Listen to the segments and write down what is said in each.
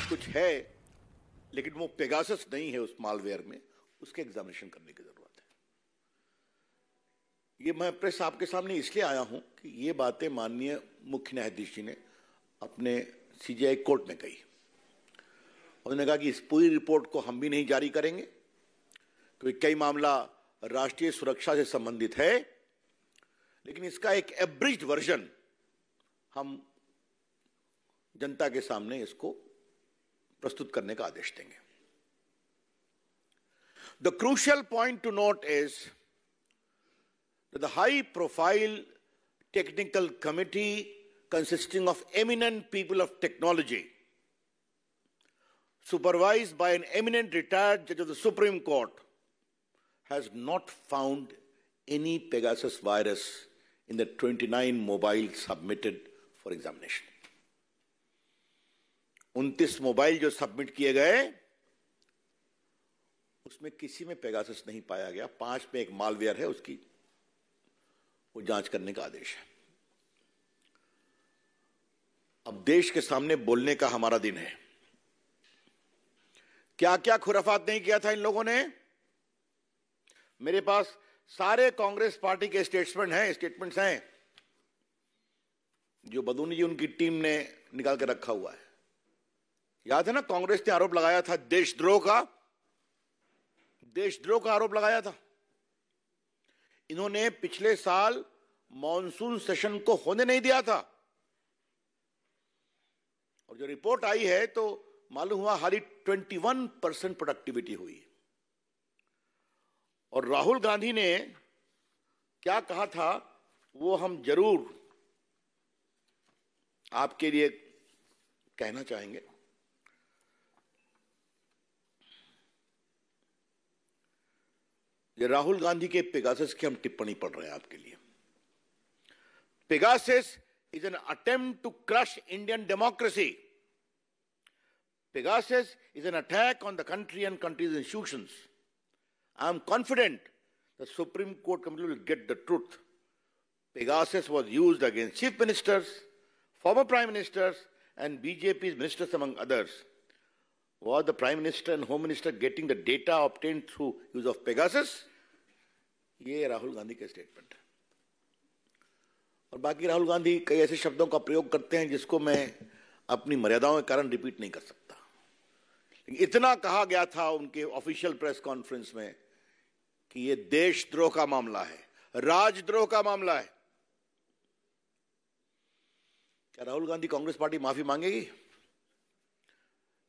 कुछ है, लेकिन वो पेगासस नहीं है उस मालवेयर में, उसके एग्जामिनेशन करने की जरूरत है। ये मैं प्रेस आपके सामने इसलिए आया हूं कि ये बातें माननीय मुख्य न्यायाधीश जी ने अपने सीजीआई कोर्ट में कही। उन्होंने कहा कि इस पूरी रिपोर्ट को हम भी नहीं जारी करेंगे क्योंकि कई मामला राष्ट्रीय सुरक्षा से संबंधित है, लेकिन इसका एक एब्रिज्ड वर्जन हम जनता के सामने इसको प्रस्तुत करने का आदेश देंगे। The crucial point to note is that the high-profile technical committee consisting of eminent people of technology, supervised by an eminent retired judge of the Supreme Court, has not found any Pegasus virus in the 29 mobiles submitted for examination. 29 mobile जो submit किए गए उसमें किसी में Pegasus नहीं पाया गया। 5 में एक मालवेयर है, उसकी वो जांच करने का आदेश है। अब देश के सामने बोलने का हमारा दिन है। क्या क्या खुराफात नहीं किया था इन लोगों ने। मेरे पास सारे कांग्रेस पार्टी के स्टेटमेंट्स हैं जो बदूनी जी उनकी टीम ने निकाल के रखा हुआ है। याद है ना, कांग्रेस ने आरोप लगाया था देशद्रोह का आरोप लगाया था। इन्होंने पिछले साल मॉनसून सेशन को होने नहीं दिया था, और जो रिपोर्ट आई है तो मालूम हुआ हाली 21% प्रोडक्टिविटी हुई। और राहुल गांधी ने क्या कहा था वो हम जरूर आपके लिए कहना चाहेंगे। ये राहुल गांधी के पेगासस की हम टिप्पणी पढ़ रहे हैं आपके लिए। Pegasus is an attempt to crush Indian democracy. Pegasus is an attack on the country and country's institutions. I am confident the Supreme Court committee will get the truth. Pegasus was used against chief ministers, former prime ministers, and BJP's ministers, among others. Was the Prime Minister and Home Minister getting the data obtained through use of Pegasus? ये राहुल गांधी के statement है। और बाकी राहुल गांधी कई ऐसे शब्दों का प्रयोग करते हैं जिसको मैं अपनी मर्यादाओं के कारण रिपीट नहीं कर सकता। इतना कहा गया था उनके ऑफिशियल प्रेस कॉन्फ्रेंस में कि ये देशद्रोह का मामला है, राजद्रोह का मामला है। क्या राहुल गांधी कांग्रेस पार्टी माफी मांगेगी,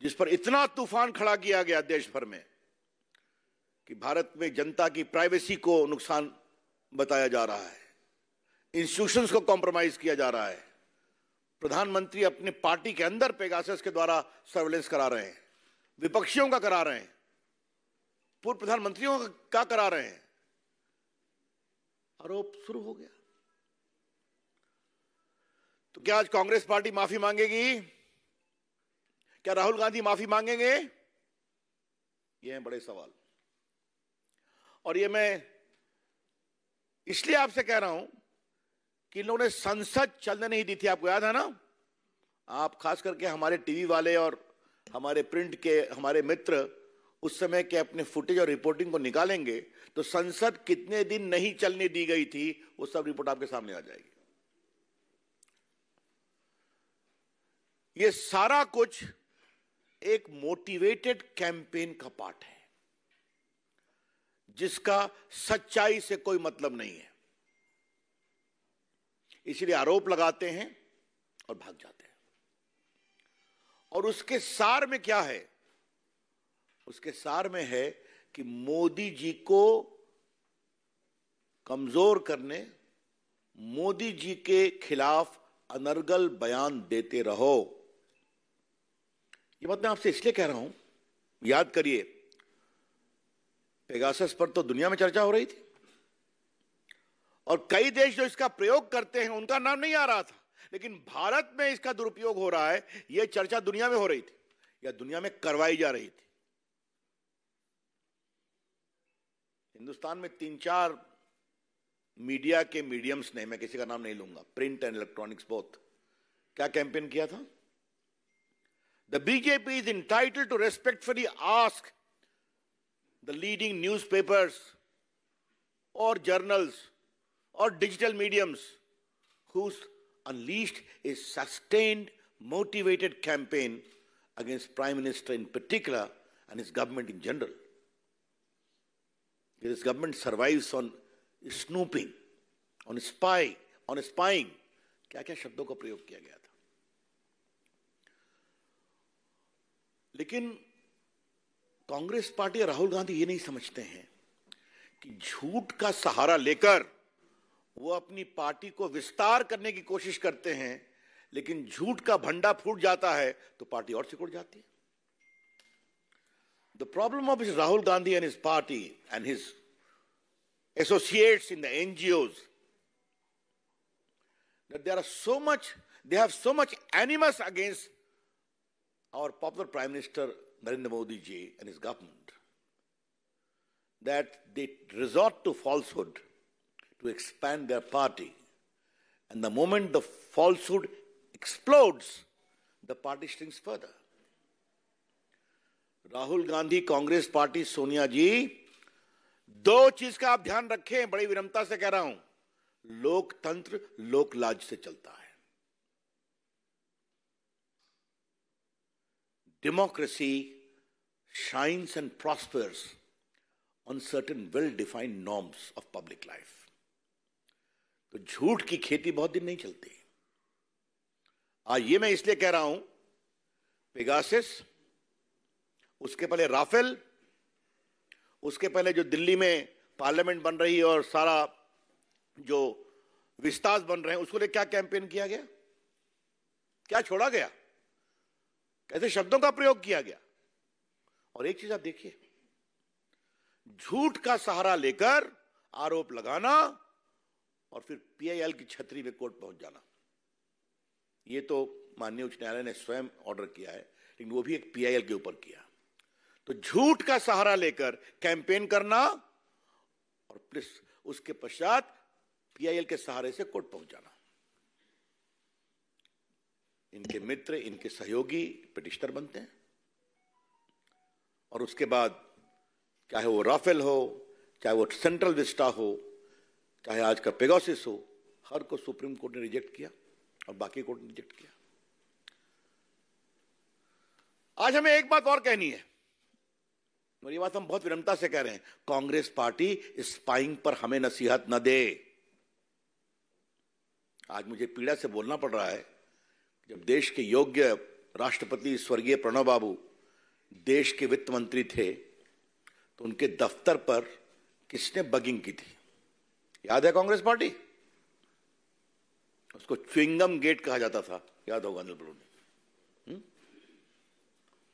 जिस पर इतना तूफान खड़ा किया गया देश भर में कि भारत में जनता की प्राइवेसी को नुकसान बताया जा रहा है, इंस्टीट्यूशंस को कॉम्प्रोमाइज किया जा रहा है, प्रधानमंत्री अपने पार्टी के अंदर पेगासस के द्वारा सर्वेलेंस करा रहे हैं, विपक्षियों का करा रहे हैं, पूर्व प्रधानमंत्रियों का करा रहे हैं। आरोप शुरू हो गया। तो क्या आज कांग्रेस पार्टी माफी मांगेगी? क्या राहुल गांधी माफी मांगेंगे? ये हैं बड़े सवाल। और ये मैं इसलिए आपसे कह रहा हूं कि इन लोगों ने संसद चलने नहीं दी थी। आपको याद है ना, आप खास करके हमारे टीवी वाले और हमारे प्रिंट के हमारे मित्र उस समय के अपने फुटेज और रिपोर्टिंग को निकालेंगे तो संसद कितने दिन नहीं चलने दी गई थी वो सब रिपोर्ट आपके सामने आ जाएगी। ये सारा कुछ एक मोटिवेटेड कैंपेन का पार्ट है जिसका सच्चाई से कोई मतलब नहीं है। इसलिए आरोप लगाते हैं और भाग जाते हैं। और उसके सार में क्या है? उसके सार में है कि मोदी जी को कमजोर करने, मोदी जी के खिलाफ अनर्गल बयान देते रहो। ये बात मैं आपसे इसलिए कह रहा हूं, याद करिए पेगासस पर तो दुनिया में चर्चा हो रही थी और कई देश जो इसका प्रयोग करते हैं उनका नाम नहीं आ रहा था, लेकिन भारत में इसका दुरुपयोग हो रहा है, यह चर्चा दुनिया में हो रही थी या दुनिया में करवाई जा रही थी। हिंदुस्तान में 3-4 मीडिया के मीडियम्स ने, मैं किसी का नाम नहीं लूंगा, प्रिंट एंड इलेक्ट्रॉनिक्स बोथ, क्या कैंपेन किया था? The BJP is entitled to respectfully ask the leading newspapers or journals or digital mediums who's unleashed a sustained, motivated campaign against Prime Minister in particular and his government in general. His government survives on snooping, on spying. क्या-क्या शब्दों का प्रयोग किया गया था. लेकिन Congress party और राहुल गांधी ये नहीं समझते हैं कि झूठ का सहारा लेकर वो अपनी पार्टी को विस्तार करने की कोशिश करते हैं, लेकिन झूठ का भंडा फूट जाता है तो पार्टी और सिकुड़ जाती है. The problem of Rahul Gandhi and his party and his associates in the NGOs, that they have so much animus against our popular Prime Minister Narendra Modi ji and his government, that they resort to falsehood to expand their party. And the moment the falsehood explodes, the party shrinks further. Rahul Gandhi, Congress party, Sonia ji, दो चीज का आप ध्यान रखें, बड़ी विनम्रता से कह रहा हूं. लोकतंत्र लोकलाज से चलता है. Democracy shines and prospers on certain well-defined norms of public life. तो झूठ की खेती बहुत दिन नहीं चलती. आज ये मैं इसलिए कह रहा हूं, पेगासस, उसके पहले राफेल, उसके पहले जो दिल्ली में पार्लियामेंट बन रही है और सारा जो विस्तार बन रहे हैं, उसको लिए क्या कैंपेन किया गया, क्या छोड़ा गया, कैसे शब्दों का प्रयोग किया गया. और एक चीज आप देखिए, झूठ का सहारा लेकर आरोप लगाना और फिर पीआईएल की छतरी में कोर्ट पहुंच जाना. ये तो माननीय उच्च न्यायालय ने स्वयं ऑर्डर किया है, लेकिन वो भी एक पीआईएल के ऊपर किया. तो झूठ का सहारा लेकर कैंपेन करना और प्लस उसके पश्चात पीआईएल के सहारे से कोर्ट पहुंच जाना. इनके मित्र, इनके सहयोगी पिटिशनर बनते हैं और उसके बाद चाहे वो राफेल हो, चाहे वो सेंट्रल विस्टा हो, चाहे आज का पेगासस हो, हर को सुप्रीम कोर्ट ने रिजेक्ट किया और बाकी कोर्ट ने रिजेक्ट किया. आज हमें एक बात और कहनी है और ये बात हम बहुत विनम्रता से कह रहे हैं, कांग्रेस पार्टी स्पाइंग पर हमें नसीहत न दे. आज मुझे पीड़ा से बोलना पड़ रहा है, जब देश के योग्य राष्ट्रपति स्वर्गीय प्रणब बाबू देश के वित्त मंत्री थे तो उनके दफ्तर पर किसने बगिंग की थी, याद है कांग्रेस पार्टी? उसको च्युइंगम गेट कहा जाता था, याद होगा अनिल बलूनी.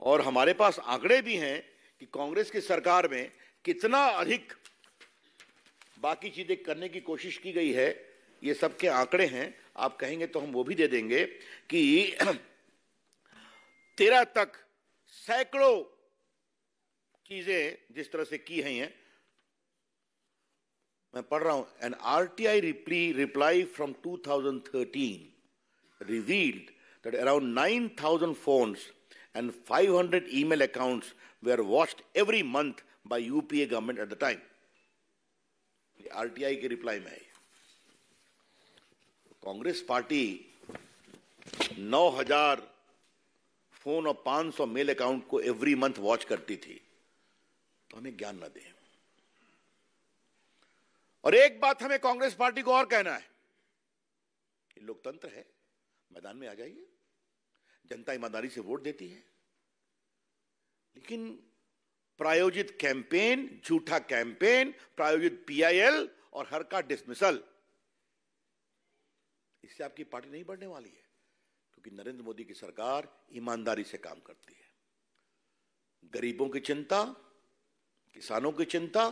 और हमारे पास आंकड़े भी हैं कि कांग्रेस की सरकार में कितना अधिक बाकी चीजें करने की कोशिश की गई है. ये सबके आंकड़े हैं, आप कहेंगे तो हम वो भी दे देंगे कि 13 तक सैकड़ों चीजें जिस तरह से की हैं. मैं पढ़ रहा हूं, N RTI reply from 2013 revealed that around 9,000 phones and 500 email accounts were watched every month by UPA government at the time. RTI के रिप्लाई में है. कांग्रेस पार्टी 9,000 फोन और 500 मेल अकाउंट को एवरी मंथ वॉच करती थी, तो हमें ज्ञान न दें. और एक बात हमें कांग्रेस पार्टी को और कहना है, लोकतंत्र है, मैदान में आ जाइए, जनता ईमानदारी से वोट देती है, लेकिन प्रायोजित कैंपेन, झूठा कैंपेन, प्रायोजित पीआईएल और हर का डिसमिसल, इससे आपकी पार्टी नहीं बढ़ने वाली है. क्योंकि नरेंद्र मोदी की सरकार ईमानदारी से काम करती है. गरीबों की चिंता, किसानों की चिंता,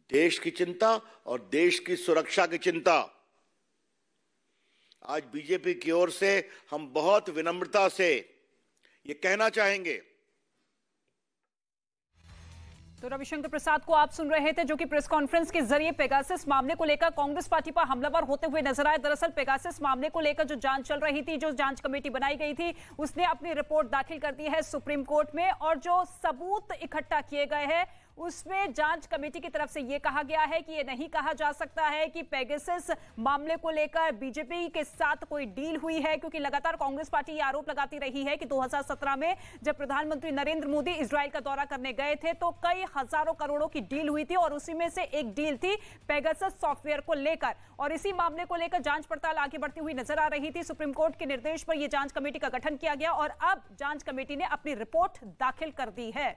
देश की चिंता और देश की सुरक्षा की चिंता. आज बीजेपी की ओर से हम बहुत विनम्रता से ये कहना चाहेंगे, तो रविशंकर प्रसाद को आप सुन रहे थे, जो कि प्रेस कॉन्फ्रेंस के जरिए पेगासस मामले को लेकर कांग्रेस पार्टी पर हमलावर होते हुए नजर आए। दरअसल पेगासस मामले को लेकर जो जांच चल रही थी, जो जांच कमेटी बनाई गई थी, उसने अपनी रिपोर्ट दाखिल कर दी है सुप्रीम कोर्ट में, और जो सबूत इकट्ठा किए गए हैं उसमें जांच कमेटी की तरफ से यह कहा गया है कि यह नहीं कहा जा सकता है कि पेगासस मामले को लेकर बीजेपी के साथ कोई डील हुई है, क्योंकि लगातार कांग्रेस पार्टी यह आरोप लगाती रही है कि 2017 में जब प्रधानमंत्री नरेंद्र मोदी इजराइल का दौरा करने गए थे तो कई हजारों करोड़ों की डील हुई थी, और उसी में से एक डील थी पेगासस सॉफ्टवेयर को लेकर, और इसी मामले को लेकर जांच पड़ताल आगे बढ़ती हुई नजर आ रही थी। सुप्रीम कोर्ट के निर्देश पर यह जांच कमेटी का गठन किया गया और अब जांच कमेटी ने अपनी रिपोर्ट दाखिल कर दी है।